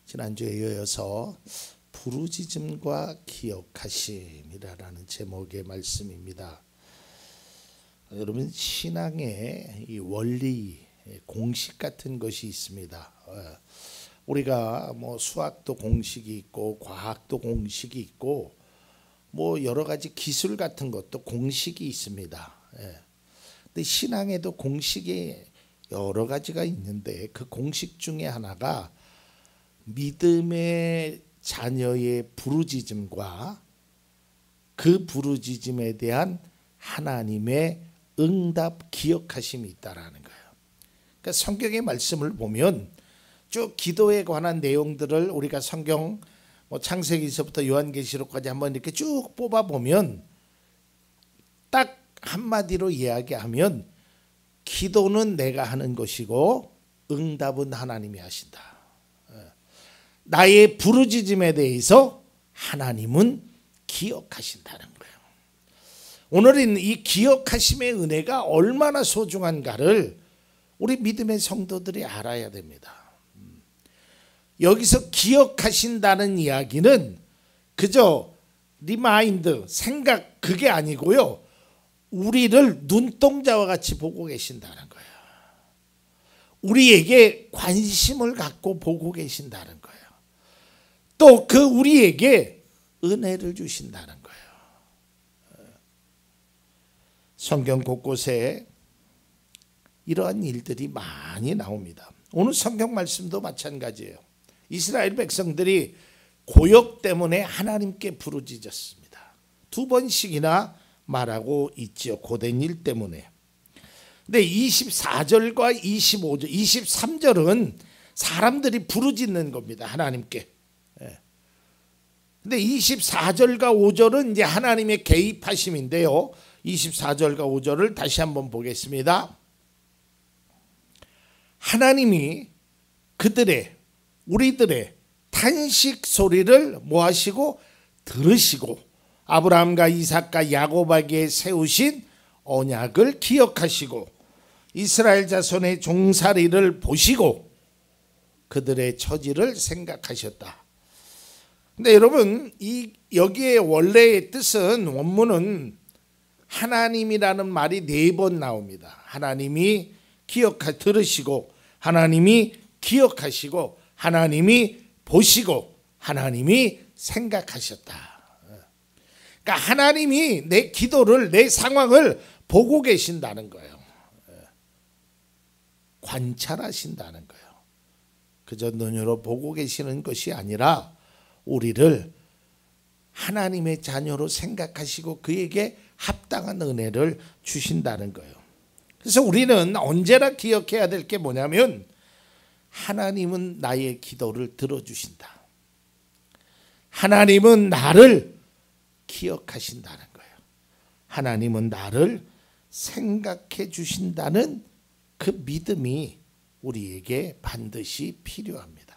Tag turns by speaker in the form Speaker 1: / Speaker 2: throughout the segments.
Speaker 1: 지난주에 이어서 부르짖음과 기억하심이라는 제목의 말씀입니다. 여러분, 신앙의 이 원리, 공식 같은 것이 있습니다. 우리가 뭐 수학도 공식이 있고 과학도 공식이 있고 뭐 여러 가지 기술 같은 것도 공식이 있습니다. 근데 신앙에도 공식이 여러 가지가 있는데 그 공식 중에 하나가 믿음의 자녀의 부르짖음과 그 부르짖음에 대한 하나님의 응답 기억하심이 있다라는 거예요. 그러니까 성경의 말씀을 보면 쭉 기도에 관한 내용들을 우리가 성경 뭐 창세기서부터 요한계시록까지 한번 이렇게 쭉 뽑아 보면 딱 한마디로 이야기하면 기도는 내가 하는 것이고 응답은 하나님이 하신다. 나의 부르짖음에 대해서 하나님은 기억하신다는 거예요. 오늘은 이 기억하심의 은혜가 얼마나 소중한가를 우리 믿음의 성도들이 알아야 됩니다. 여기서 기억하신다는 이야기는 그저 리마인드, 생각 그게 아니고요. 우리를 눈동자와 같이 보고 계신다는 거예요. 우리에게 관심을 갖고 보고 계신다는 거예요. 또 그 우리에게 은혜를 주신다는 거예요. 성경 곳곳에 이러한 일들이 많이 나옵니다. 오늘 성경 말씀도 마찬가지예요. 이스라엘 백성들이 고역 때문에 하나님께 부르짖었습니다. 2번씩이나 말하고 있죠. 고된 일 때문에. 근데 24절과 25절, 23절은 사람들이 부르짖는 겁니다. 하나님께. 근데 24절과 5절은 이제 하나님의 개입하심인데요. 24절과 5절을 다시 한번 보겠습니다. 하나님이 우리들의 탄식 소리를 뭐 하시고 들으시고 아브라함과 이삭과 야곱에게 세우신 언약을 기억하시고 이스라엘 자손의 종살이를 보시고 그들의 처지를 생각하셨다. 근데 여러분, 여기에 원래의 뜻은 원문은 하나님이라는 말이 4번 나옵니다. 하나님이 들으시고 하나님이 기억하시고 하나님이 보시고 하나님이 생각하셨다. 그러니까 하나님이 내 기도를, 내 상황을 보고 계신다는 거예요. 관찰하신다는 거예요. 그저 눈으로 보고 계시는 것이 아니라 우리를 하나님의 자녀로 생각하시고 그에게 합당한 은혜를 주신다는 거예요. 그래서 우리는 언제나 기억해야 될 게 뭐냐면 하나님은 나의 기도를 들어주신다. 하나님은 나를 기억하신다는 거예요. 하나님은 나를 생각해 주신다는 그 믿음이 우리에게 반드시 필요합니다.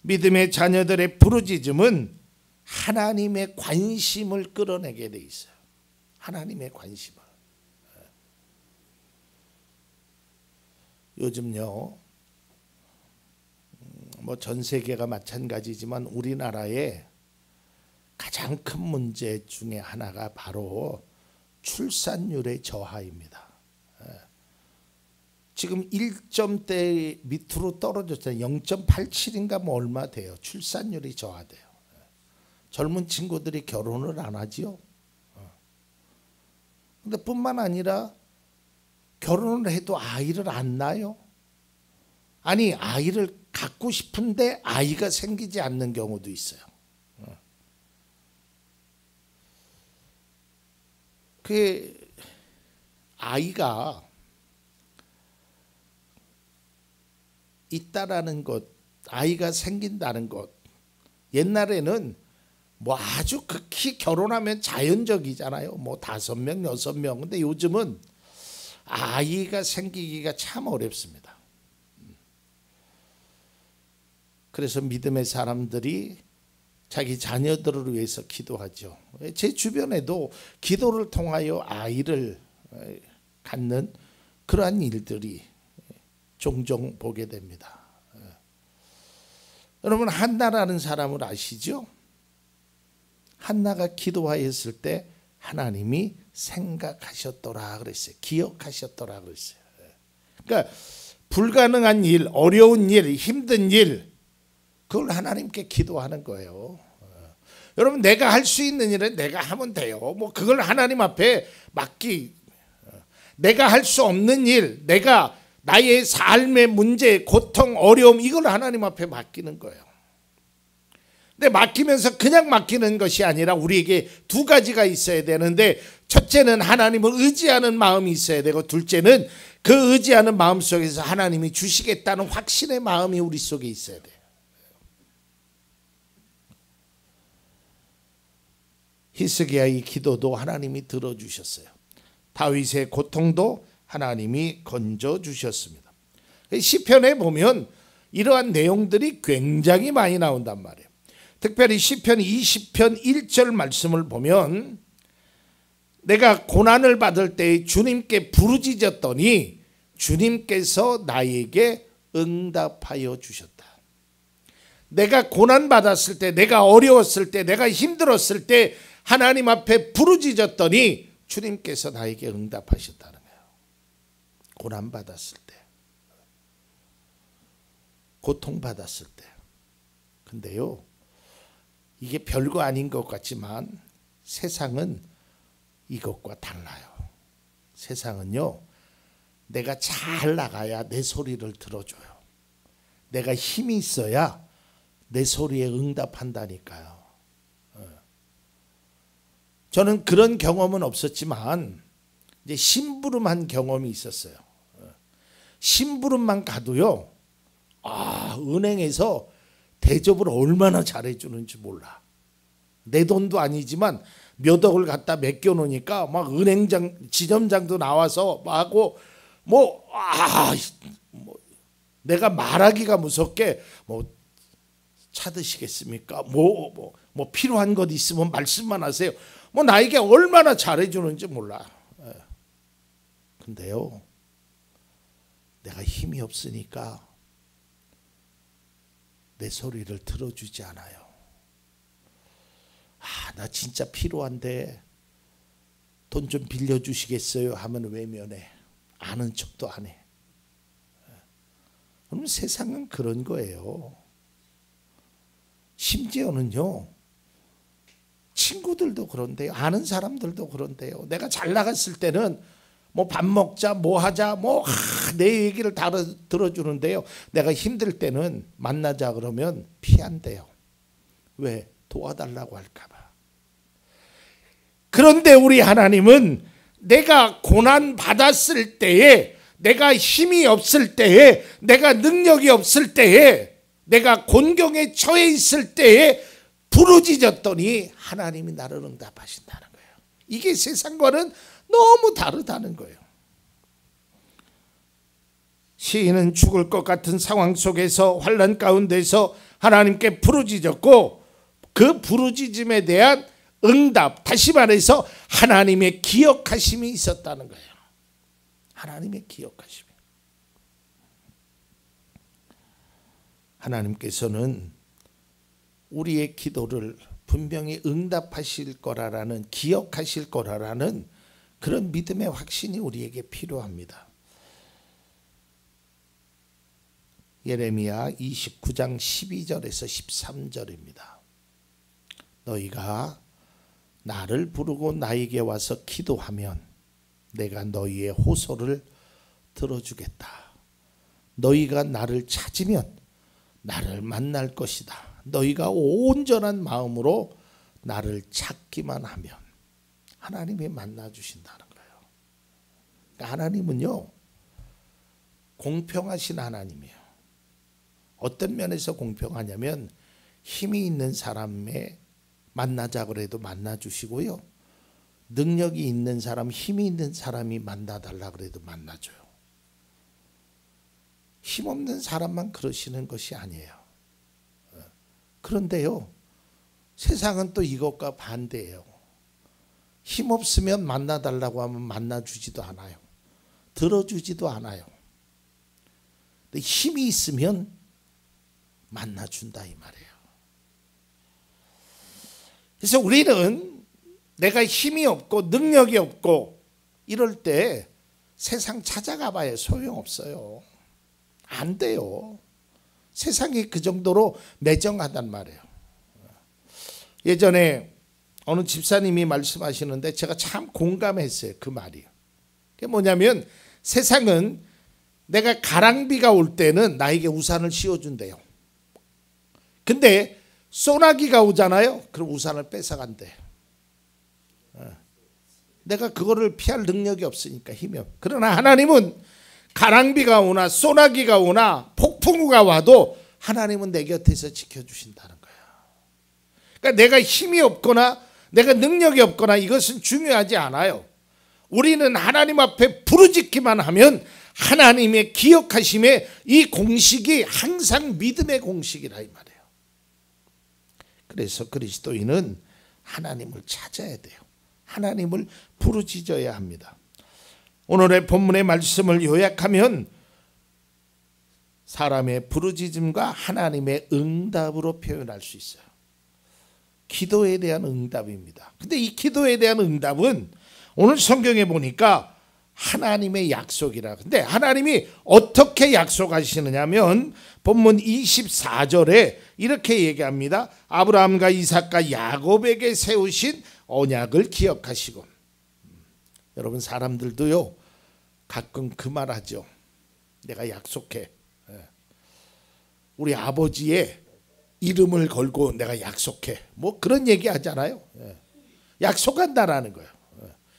Speaker 1: 믿음의 자녀들의 부르짖음은 하나님의 관심을 끌어내게 돼 있어요. 하나님의 관심을. 요즘요, 뭐 전 세계가 마찬가지지만 우리나라의 가장 큰 문제 중에 하나가 바로 출산율의 저하입니다. 지금 1점대 밑으로 떨어졌잖아요. 0.87인가 뭐 얼마 돼요. 출산율이 저하돼요. 젊은 친구들이 결혼을 안 하지요. 근데 뿐만 아니라 결혼을 해도 아이를 안 낳아요. 아니, 아이를 갖고 싶은데 아이가 생기지 않는 경우도 있어요. 그 아이가 있다라는 것, 아이가 생긴다는 것, 옛날에는 뭐 아주 극히 결혼하면 자연적이잖아요. 뭐 5명, 6명. 근데 요즘은 아이가 생기기가 참 어렵습니다. 그래서 믿음의 사람들이 자기 자녀들을 위해서 기도하죠. 제 주변에도 기도를 통하여 아이를 갖는 그러한 일들이 종종 보게 됩니다. 여러분 한나라는 사람을 아시죠? 한나가 기도하였을 때 하나님이 생각하셨더라 그랬어요. 기억하셨더라 그랬어요. 그러니까 불가능한 일, 어려운 일, 힘든 일, 그걸 하나님께 기도하는 거예요. 여러분 내가 할 수 있는 일은 내가 하면 돼요. 뭐 그걸 하나님 앞에 내가 할 수 없는 일, 내가 나의 삶의 문제, 고통, 어려움, 이걸 하나님 앞에 맡기는 거예요. 근데 맡기면서 그냥 맡기는 것이 아니라 우리에게 두 가지가 있어야 되는데, 첫째는 하나님을 의지하는 마음이 있어야 되고, 둘째는 그 의지하는 마음 속에서 하나님이 주시겠다는 확신의 마음이 우리 속에 있어야 돼요. 히스기야의 기도도 하나님이 들어주셨어요. 다윗의 고통도 하나님이 건져주셨습니다. 시편에 보면 이러한 내용들이 굉장히 많이 나온단 말이에요. 특별히 시편 20편 1절 말씀을 보면, 내가 고난을 받을 때 주님께 부르짖었더니 주님께서 나에게 응답하여 주셨다. 내가 고난받았을 때, 내가 어려웠을 때, 내가 힘들었을 때 하나님 앞에 부르짖었더니 주님께서 나에게 응답하셨다는 거예요. 고난받았을 때, 고통받았을 때. 근데요, 이게 별거 아닌 것 같지만 세상은 이것과 달라요. 세상은요, 내가 잘 나가야 내 소리를 들어줘요. 내가 힘이 있어야 내 소리에 응답한다니까요. 저는 그런 경험은 없었지만 이제 심부름한 경험이 있었어요. 심부름만 가도요, 은행에서 대접을 얼마나 잘해주는지 몰라. 내 돈도 아니지만 몇 억을 갖다 맡겨놓으니까 막 은행장, 지점장도 나와서 하고, 내가 말하기가 무섭게 차 드시겠습니까? 필요한 것 있으면 말씀만 하세요. 나에게 얼마나 잘해주는지 몰라. 근데요, 내가 힘이 없으니까 내 소리를 들어주지 않아요. 나 진짜 필요한데 돈 좀 빌려주시겠어요? 하면 외면해. 아는 척도 안 해. 그럼 세상은 그런 거예요. 심지어는요, 친구들도 그런데요, 아는 사람들도 그런데요. 내가 잘 나갔을 때는 밥 먹자, 하자, 내 얘기를 다 들어주는데요, 내가 힘들 때는 만나자 그러면 피한대요. 왜? 도와달라고 할까봐. 그런데 우리 하나님은 내가 고난 받았을 때에, 내가 힘이 없을 때에, 내가 능력이 없을 때에, 내가 곤경에 처해 있을 때에 부르짖었더니 하나님이 나를 응답하신다는 거예요. 이게 세상과는 너무 다르다는 거예요. 시인은 죽을 것 같은 상황 속에서, 환난 가운데서 하나님께 부르짖었고, 그 부르짖음에 대한 응답, 다시 말해서 하나님의 기억하심이 있었다는 거예요. 하나님의 기억하심. 하나님께서는 우리의 기도를 분명히 응답하실 거라는, 기억하실 거라는 그런 믿음의 확신이 우리에게 필요합니다. 예레미야 29장 12절에서 13절입니다. 너희가 나를 부르고 나에게 와서 기도하면 내가 너희의 호소를 들어주겠다. 너희가 나를 찾으면 나를 만날 것이다. 너희가 온전한 마음으로 나를 찾기만 하면 하나님이 만나주신다는 거예요. 그러니까 하나님은요, 공평하신 하나님이에요. 어떤 면에서 공평하냐면, 힘이 있는 사람에 만나자 그래도 만나주시고요, 능력이 있는 사람, 힘이 있는 사람이 만나달라 그래도 만나줘요. 힘없는 사람만 그러시는 것이 아니에요. 그런데요, 세상은 또 이것과 반대예요. 힘없으면 만나달라고 하면 만나주지도 않아요. 들어주지도 않아요. 근데 힘이 있으면 만나준다 이 말이에요. 그래서 우리는 내가 힘이 없고 능력이 없고 이럴 때 세상 찾아가 봐야 소용없어요. 안 돼요. 세상이 그 정도로 매정하단 말이에요. 예전에 어느 집사님이 말씀하시는데 제가 참 공감했어요. 그 말이. 그게 뭐냐면 세상은 내가 가랑비가 올 때는 나에게 우산을 씌워준대요. 근데 소나기가 오잖아요. 그럼 우산을 뺏어간대. 내가 그거를 피할 능력이 없으니까 힘이 없. 그러나 하나님은 가랑비가 오나 소나기가 오나 폭풍우가 와도 하나님은 내 곁에서 지켜주신다는 거예요. 그러니까 내가 힘이 없거나 내가 능력이 없거나 이것은 중요하지 않아요. 우리는 하나님 앞에 부르짖기만 하면 하나님의 기억하심의 이 공식이 항상 믿음의 공식이라 이 말이에요. 그래서 그리스도인은 하나님을 찾아야 돼요. 하나님을 부르짖어야 합니다. 오늘의 본문의 말씀을 요약하면 사람의 부르짖음과 하나님의 응답으로 표현할 수 있어요. 기도에 대한 응답입니다. 근데 이 기도에 대한 응답은 오늘 성경에 보니까 하나님의 약속이라. 근데 하나님이 어떻게 약속하시느냐면 본문 24절에 이렇게 얘기합니다. 아브라함과 이삭과 야곱에게 세우신 언약을 기억하시고. 여러분 사람들도요 가끔 그 말하죠. 내가 약속해. 우리 아버지의 이름을 걸고 내가 약속해. 뭐 그런 얘기 하잖아요. 약속한다라는 거예요.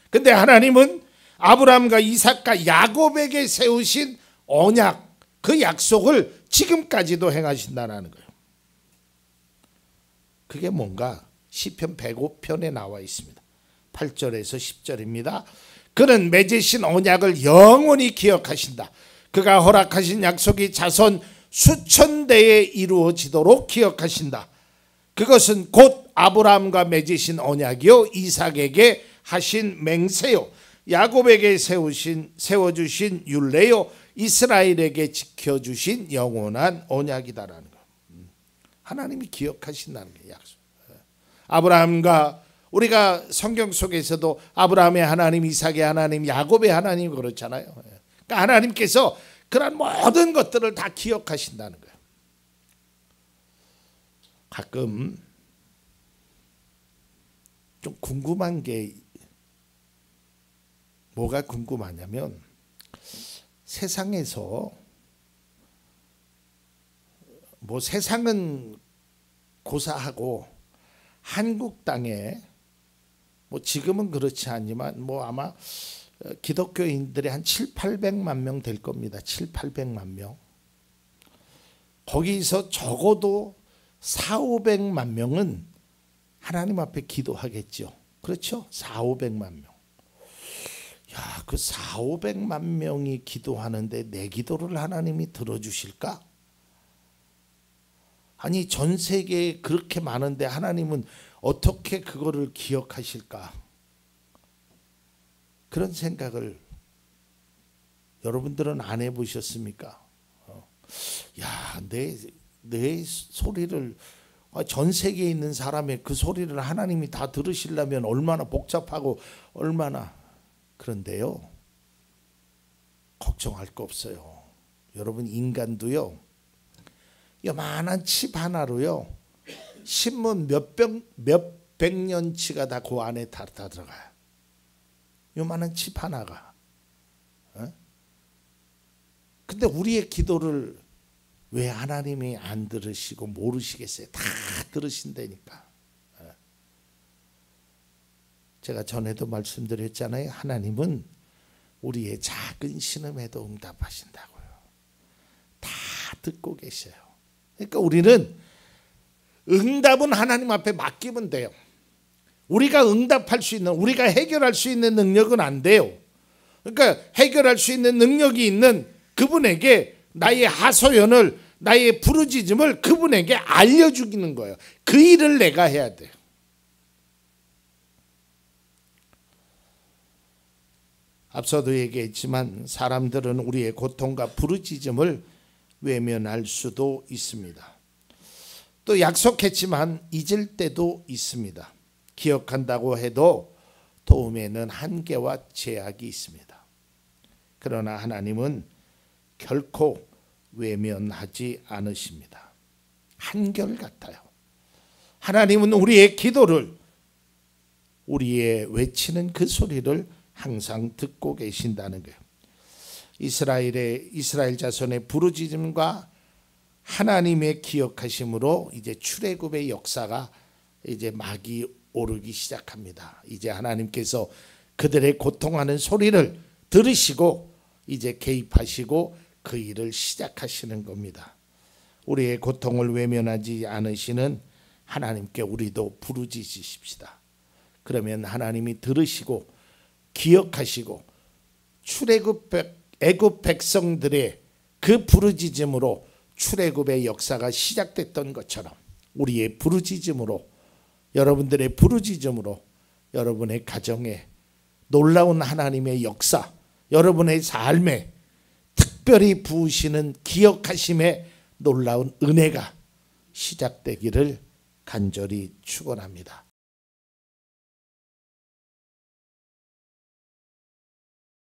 Speaker 1: 근데 하나님은 아브라함과 이삭과 야곱에게 세우신 언약, 그 약속을 지금까지도 행하신다는 거예요. 그게 뭔가 시편 105편에 나와 있습니다. 8절에서 10절입니다. 그는 맺으신 언약을 영원히 기억하신다. 그가 허락하신 약속이 자손 수천 대에 이루어지도록 기억하신다. 그것은 곧 아브라함과 맺으신 언약이요 이삭에게 하신 맹세요 야곱에게 세워주신 율례요 이스라엘에게 지켜주신 영원한 언약이다라는 거. 하나님이 기억하신다는 게 약속. 아브라함과 우리가 성경 속에서도 아브라함의 하나님, 이삭의 하나님, 야곱의 하나님 그렇잖아요. 그러니까 하나님께서 그런 모든 것들을 다 기억하신다는 거예요. 가끔 좀 궁금한 게 뭐가 궁금하냐면 세상에서 뭐 세상은 고사하고 한국 땅에 뭐 지금은 그렇지 않지만 뭐 아마 기독교인들이 한 7, 800만 명 될 겁니다. 7, 800만 명. 거기서 적어도 4, 500만 명은 하나님 앞에 기도하겠죠. 그렇죠? 4, 500만 명. 야, 그 4, 500만 명이 기도하는데 내 기도를 하나님이 들어주실까? 아니 전 세계에 그렇게 많은데 하나님은 어떻게 그거를 기억하실까? 그런 생각을 여러분들은 안 해보셨습니까? 야, 내 소리를 전 세계에 있는 사람의 그 소리를 하나님이 다 들으시려면 얼마나 복잡하고 얼마나. 그런데요 걱정할 거 없어요. 여러분 인간도요 요만한 칩 하나로요 신문 몇백 년치가 다 그 안에 다 들어가요. 요만한 칩 하나가. 근데 우리의 기도를 왜 하나님이 안 들으시고 모르시겠어요? 다 들으신다니까. 제가 전에도 말씀드렸잖아요. 하나님은 우리의 작은 신음에도 응답하신다고요. 다 듣고 계셔요. 그러니까 우리는 응답은 하나님 앞에 맡기면 돼요. 우리가 응답할 수 있는, 우리가 해결할 수 있는 능력은 안 돼요. 그러니까 해결할 수 있는 능력이 있는 그분에게 나의 하소연을, 나의 부르짖음을 그분에게 알려주기는 거예요. 그 일을 내가 해야 돼요. 앞서도 얘기했지만 사람들은 우리의 고통과 부르짖음을 외면할 수도 있습니다. 또 약속했지만 잊을 때도 있습니다. 기억한다고 해도 도움에는 한계와 제약이 있습니다. 그러나 하나님은 결코 외면하지 않으십니다. 한결같아요. 하나님은 우리의 기도를, 우리의 외치는 그 소리를 항상 듣고 계신다는 거예요. 이스라엘 자손의 부르짖음과 하나님의 기억하심으로 이제 출애굽의 역사가 이제 막이 오르기 시작합니다. 이제 하나님께서 그들의 고통하는 소리를 들으시고 이제 개입하시고 그 일을 시작하시는 겁니다. 우리의 고통을 외면하지 않으시는 하나님께 우리도 부르짖으십시다. 그러면 하나님이 들으시고 기억하시고 애굽 백성들의 그 부르짖음으로 출애굽의 역사가 시작됐던 것처럼 우리의 부르짖음으로, 여러분들의 부르짖음으로 여러분의 가정에 놀라운 하나님의 역사, 여러분의 삶에 특별히 부으시는 기억하심의 놀라운 은혜가 시작되기를 간절히 축원합니다.